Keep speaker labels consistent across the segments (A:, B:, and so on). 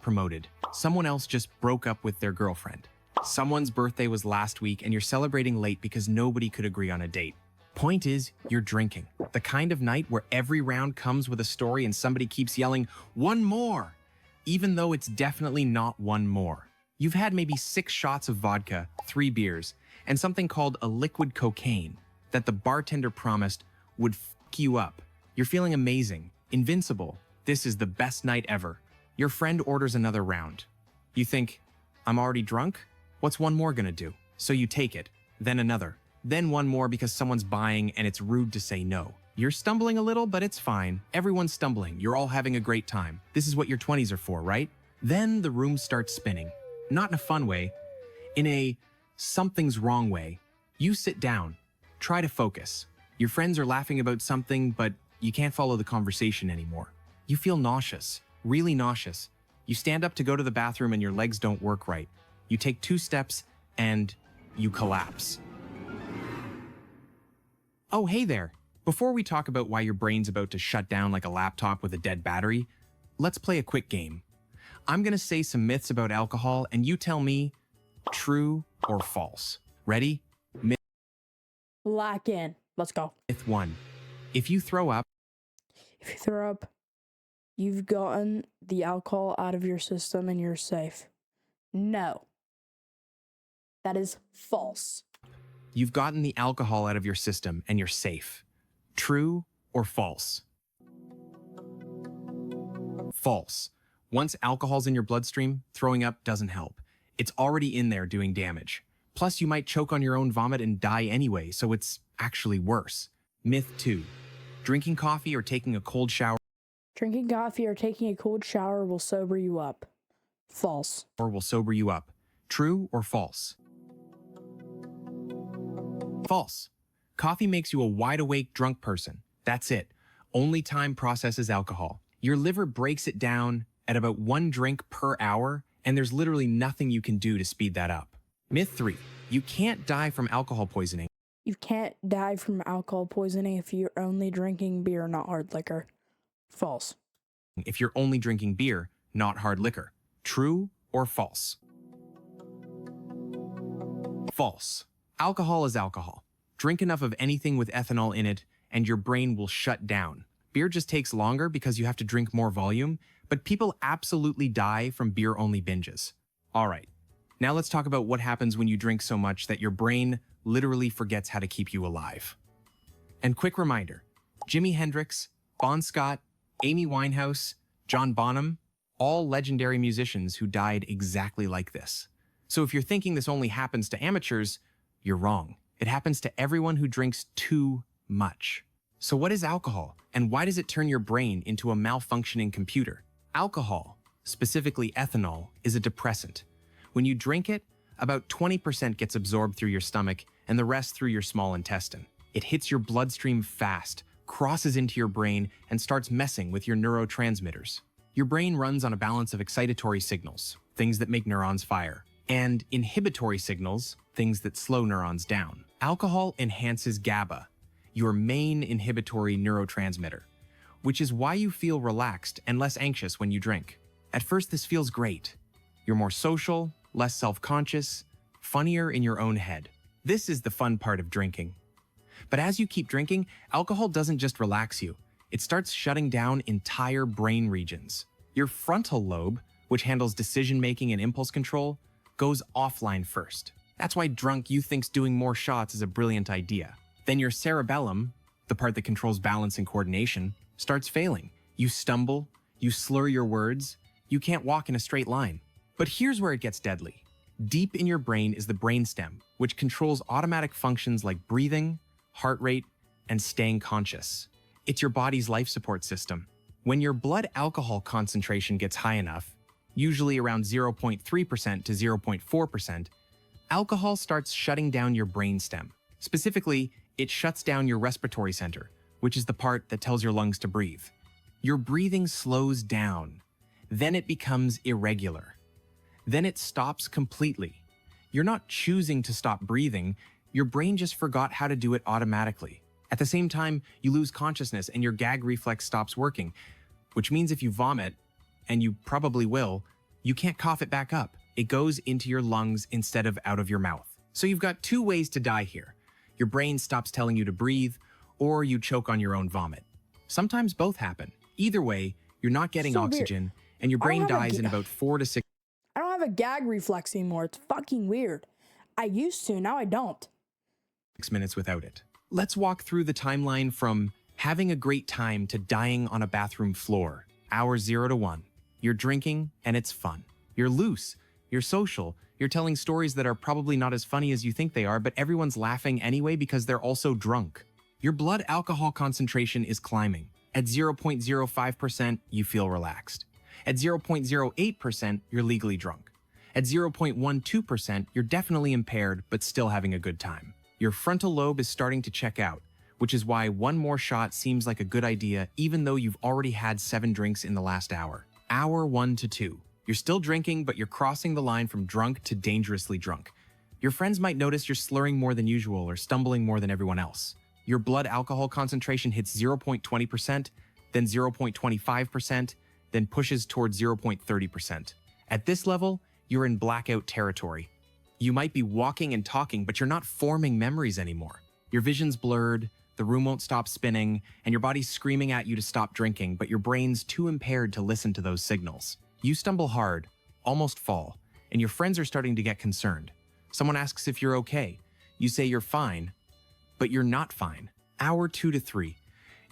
A: promoted. Someone else just broke up with their girlfriend. Someone's birthday was last week and you're celebrating late because nobody could agree on a date. Point is, you're drinking. The kind of night where every round comes with a story and somebody keeps yelling, "One more!" even though it's definitely not one more. You've had maybe 6 shots of vodka, 3 beers, and something called a liquid cocaine that the bartender promised would fuck you up. You're feeling amazing, invincible. This is the best night ever. Your friend orders another round. You think, I'm already drunk? What's one more gonna do? So you take it, then another, then one more because someone's buying and it's rude to say no. You're stumbling a little, but it's fine. Everyone's stumbling. You're all having a great time. This is what your 20s are for, right? Then the room starts spinning. Not in a fun way, in a something's wrong way. You sit down, try to focus. Your friends are laughing about something, but you can't follow the conversation anymore. You feel nauseous, really nauseous. You stand up to go to the bathroom and your legs don't work right. You take 2 steps and you collapse. Oh, hey there. Before we talk about why your brain's about to shut down like a laptop with a dead battery, let's play a quick game. I'm gonna say some myths about alcohol and you tell me true or false. Ready?
B: Lock in. Let's go.
A: Myth 1. If you throw up,
B: You've gotten the alcohol out of your system and you're safe. No. That is false.
A: you've gotten the alcohol out of your system and you're safe. True or false? False. Once alcohol's in your bloodstream, throwing up doesn't help. It's already in there doing damage. Plus, you might choke on your own vomit and die anyway, so it's actually worse. Myth 2. Drinking coffee or taking a cold shower
B: Drinking coffee or taking a cold shower will sober you up. False.
A: will sober you up. True or false? False. Coffee makes you a wide-awake drunk person. That's it. Only time processes alcohol. Your liver breaks it down at about 1 drink per hour, and there's literally nothing you can do to speed that up. Myth 3. You can't die from alcohol poisoning.
B: You can't die from alcohol poisoning if you're only drinking beer, not hard liquor. False.
A: If you're only drinking beer, not hard liquor. True or false? False. Alcohol is alcohol. Drink enough of anything with ethanol in it, and your brain will shut down. Beer just takes longer because you have to drink more volume, but people absolutely die from beer-only binges. All right, now let's talk about what happens when you drink so much that your brain literally forgets how to keep you alive. And quick reminder, Jimi Hendrix, Bon Scott, Amy Winehouse, John Bonham, all legendary musicians who died exactly like this. So if you're thinking this only happens to amateurs, you're wrong. It happens to everyone who drinks too much. So what is alcohol, and why does it turn your brain into a malfunctioning computer? Alcohol, specifically ethanol, is a depressant. When you drink it, about 20% gets absorbed through your stomach and the rest through your small intestine. It hits your bloodstream fast, crosses into your brain, and starts messing with your neurotransmitters. Your brain runs on a balance of excitatory signals, things that make neurons fire, and inhibitory signals, things that slow neurons down. Alcohol enhances GABA, your main inhibitory neurotransmitter, which is why you feel relaxed and less anxious when you drink. At first, this feels great. You're more social, less self-conscious, funnier in your own head. This is the fun part of drinking. But as you keep drinking, alcohol doesn't just relax you. It starts shutting down entire brain regions. Your frontal lobe, which handles decision-making and impulse control, goes offline first. That's why drunk you think's doing more shots is a brilliant idea. Then your cerebellum, the part that controls balance and coordination, starts failing. You stumble, you slur your words, you can't walk in a straight line. But here's where it gets deadly. Deep in your brain is the brainstem, which controls automatic functions like breathing, heart rate, and staying conscious. It's your body's life support system. When your blood alcohol concentration gets high enough, usually around 0.3% to 0.4%, alcohol starts shutting down your brainstem. Specifically, it shuts down your respiratory center, which is the part that tells your lungs to breathe. Your breathing slows down. Then it becomes irregular. Then it stops completely. You're not choosing to stop breathing. Your brain just forgot how to do it automatically. At the same time, you lose consciousness and your gag reflex stops working, which means if you vomit, and you probably will, You can't cough it back up. It goes into your lungs instead of out of your mouth. So you've got two ways to die here. Your brain stops telling you to breathe, or you choke on your own vomit. Sometimes both happen. Either way, you're not getting
B: So weird.
A: oxygen, and your
B: I don't
A: brain
B: have a
A: dies in about 4 to 6
B: I don't have a gag reflex anymore. It's fucking weird. I used to, now I don't.
A: minutes without it. Let's walk through the timeline from having a great time to dying on a bathroom floor. Hours 0 to 1. You're drinking, and it's fun. You're loose. You're social. You're telling stories that are probably not as funny as you think they are, but everyone's laughing anyway because they're also drunk. Your blood alcohol concentration is climbing. At 0.05%, you feel relaxed. At 0.08%, you're legally drunk. At 0.12%, you're definitely impaired, but still having a good time. Your frontal lobe is starting to check out, which is why one more shot seems like a good idea even though you've already had 7 drinks in the last hour. Hour 1 to 2. You're still drinking, but you're crossing the line from drunk to dangerously drunk. Your friends might notice you're slurring more than usual or stumbling more than everyone else. Your blood alcohol concentration hits 0.20%, then 0.25%, then pushes towards 0.30%. At this level, you're in blackout territory. You might be walking and talking, but you're not forming memories anymore. Your vision's blurred, the room won't stop spinning, and your body's screaming at you to stop drinking, but your brain's too impaired to listen to those signals. You stumble hard, almost fall, and your friends are starting to get concerned. Someone asks if you're okay. You say you're fine, but you're not fine. Hour 2 to 3.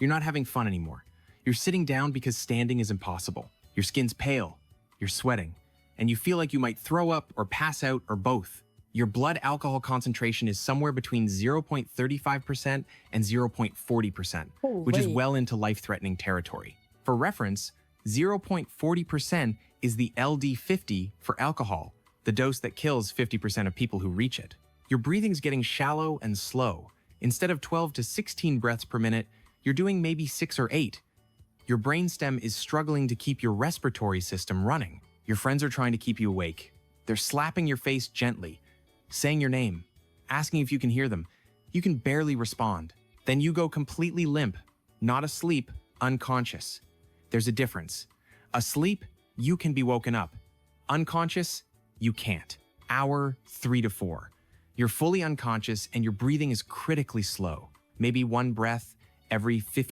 A: You're not having fun anymore. You're sitting down because standing is impossible. Your skin's pale, you're sweating, and you feel like you might throw up or pass out or both. Your blood alcohol concentration is somewhere between 0.35% and 0.40%, which is
B: Holy.
A: well into life-threatening territory. For reference, 0.40% is the LD50 for alcohol, the dose that kills 50% of people who reach it. Your breathing's getting shallow and slow. Instead of 12 to 16 breaths per minute, you're doing maybe 6 or 8. Your brainstem is struggling to keep your respiratory system running. Your friends are trying to keep you awake. They're slapping your face gently, saying your name, asking if you can hear them. You can barely respond. Then you go completely limp, not asleep, unconscious. There's a difference. Asleep, you can be woken up. Unconscious, you can't. Hour 3 to 4. You're fully unconscious and your breathing is critically slow. Maybe one breath every 15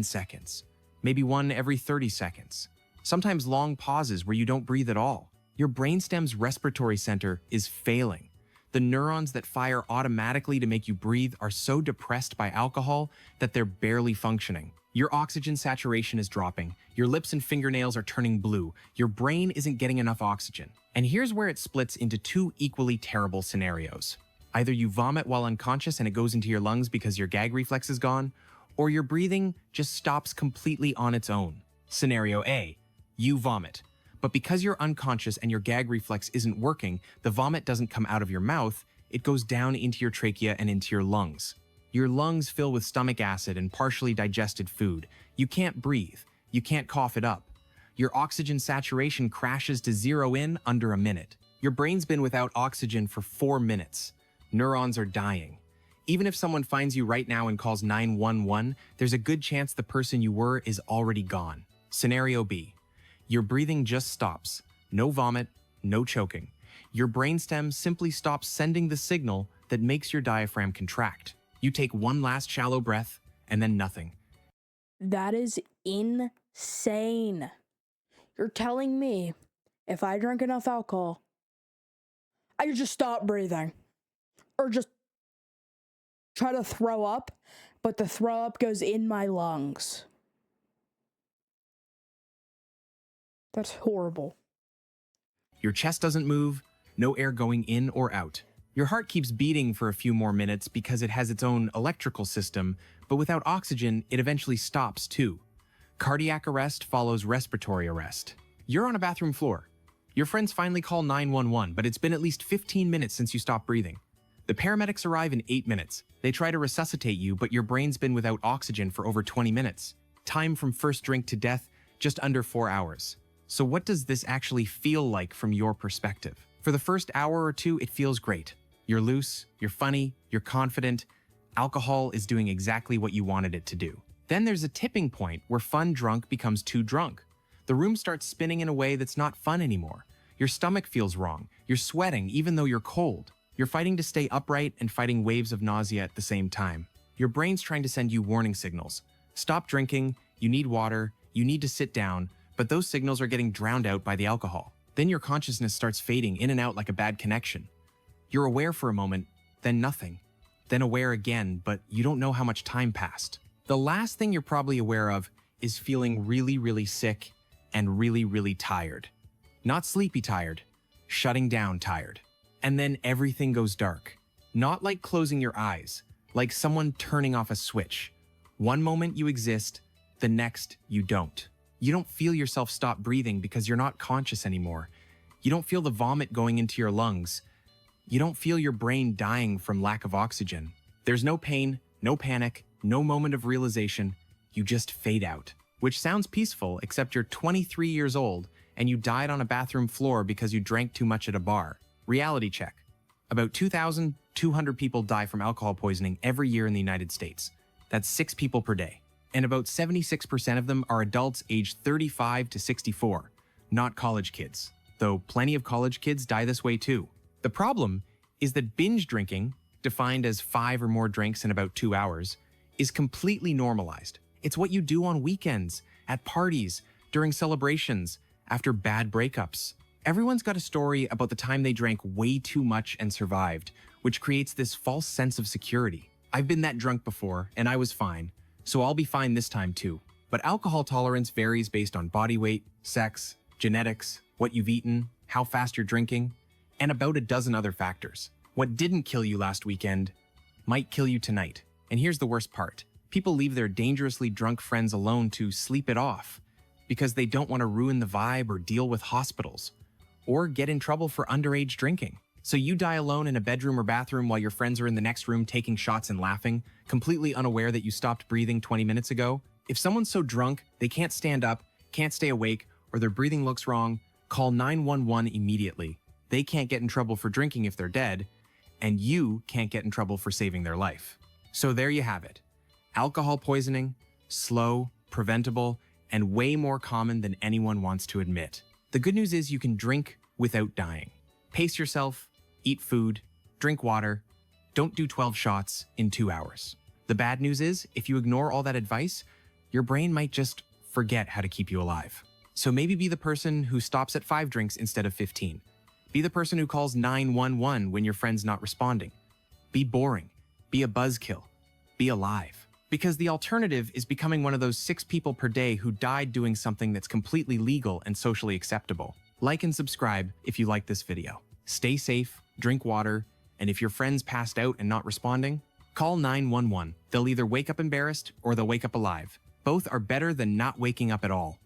A: seconds, maybe one every 30 seconds. Sometimes long pauses where you don't breathe at all. Your brainstem's respiratory center is failing. The neurons that fire automatically to make you breathe are so depressed by alcohol that they're barely functioning. Your oxygen saturation is dropping. Your lips and fingernails are turning blue. Your brain isn't getting enough oxygen. And here's where it splits into 2 equally terrible scenarios. Either you vomit while unconscious and it goes into your lungs because your gag reflex is gone, or your breathing just stops completely on its own. Scenario A, you vomit. But because you're unconscious and your gag reflex isn't working, the vomit doesn't come out of your mouth, it goes down into your trachea and into your lungs. Your lungs fill with stomach acid and partially digested food. You can't breathe. You can't cough it up. Your oxygen saturation crashes to 0 in under a minute. Your brain's been without oxygen for 4 minutes. Neurons are dying. Even if someone finds you right now and calls 911, there's a good chance the person you were is already gone. Scenario B. Your breathing just stops. No vomit, no choking. Your brainstem simply stops sending the signal that makes your diaphragm contract. You take one last shallow breath, and then nothing.
B: That is insane. You're telling me if I drink enough alcohol, I could just stop breathing or just try to throw up, but the throw up goes in my lungs. That's horrible.
A: Your chest doesn't move, no air going in or out. Your heart keeps beating for a few more minutes because it has its own electrical system, but without oxygen, it eventually stops too. Cardiac arrest follows respiratory arrest. You're on a bathroom floor. Your friends finally call 911, but it's been at least 15 minutes since you stopped breathing. The paramedics arrive in 8 minutes. They try to resuscitate you, but your brain's been without oxygen for over 20 minutes. Time from first drink to death, just under 4 hours. So what does this actually feel like from your perspective? For the first hour or two, it feels great. You're loose, you're funny, you're confident. Alcohol is doing exactly what you wanted it to do. Then there's a tipping point where fun drunk becomes too drunk. The room starts spinning in a way that's not fun anymore. Your stomach feels wrong. You're sweating even though you're cold. You're fighting to stay upright and fighting waves of nausea at the same time. Your brain's trying to send you warning signals. Stop drinking, you need water, you need to sit down, but those signals are getting drowned out by the alcohol. Then your consciousness starts fading in and out like a bad connection. You're aware for a moment, then nothing. Then aware again, but you don't know how much time passed. The last thing you're probably aware of is feeling really, really sick and really, really tired. Not sleepy tired, shutting down tired. And then everything goes dark. Not like closing your eyes, like someone turning off a switch. One moment you exist, the next you don't. You don't feel yourself stop breathing because you're not conscious anymore. You don't feel the vomit going into your lungs. You don't feel your brain dying from lack of oxygen. There's no pain, no panic, no moment of realization. You just fade out. Which sounds peaceful, except you're 23 years old and you died on a bathroom floor because you drank too much at a bar. Reality check. About 2,200 people die from alcohol poisoning every year in the United States. That's 6 people per day. And about 76% of them are adults aged 35 to 64, not college kids. Though plenty of college kids die this way too. The problem is that binge drinking, defined as 5 or more drinks in about 2 hours, is completely normalized. It's what you do on weekends, at parties, during celebrations, after bad breakups. Everyone's got a story about the time they drank way too much and survived, which creates this false sense of security. I've been that drunk before, and I was fine, so I'll be fine this time too. But alcohol tolerance varies based on body weight, sex, genetics, what you've eaten, how fast you're drinking, and about a dozen other factors. What didn't kill you last weekend might kill you tonight. And here's the worst part. People leave their dangerously drunk friends alone to sleep it off because they don't want to ruin the vibe or deal with hospitals or get in trouble for underage drinking. So you die alone in a bedroom or bathroom while your friends are in the next room taking shots and laughing, completely unaware that you stopped breathing 20 minutes ago. If someone's so drunk they can't stand up, can't stay awake, or their breathing looks wrong, call 911 immediately. They can't get in trouble for drinking if they're dead, and you can't get in trouble for saving their life. So there you have it. Alcohol poisoning, slow, preventable, and way more common than anyone wants to admit. The good news is you can drink without dying. Pace yourself, eat food, drink water, don't do 12 shots in 2 hours. The bad news is, if you ignore all that advice, your brain might just forget how to keep you alive. So maybe be the person who stops at 5 drinks instead of 15. Be the person who calls 911 when your friend's not responding. Be boring. Be a buzzkill. Be alive. Because the alternative is becoming one of those 6 people per day who died doing something that's completely legal and socially acceptable. Like and subscribe if you like this video. Stay safe, drink water, and if your friend's passed out and not responding, call 911. They'll either wake up embarrassed or they'll wake up alive. Both are better than not waking up at all.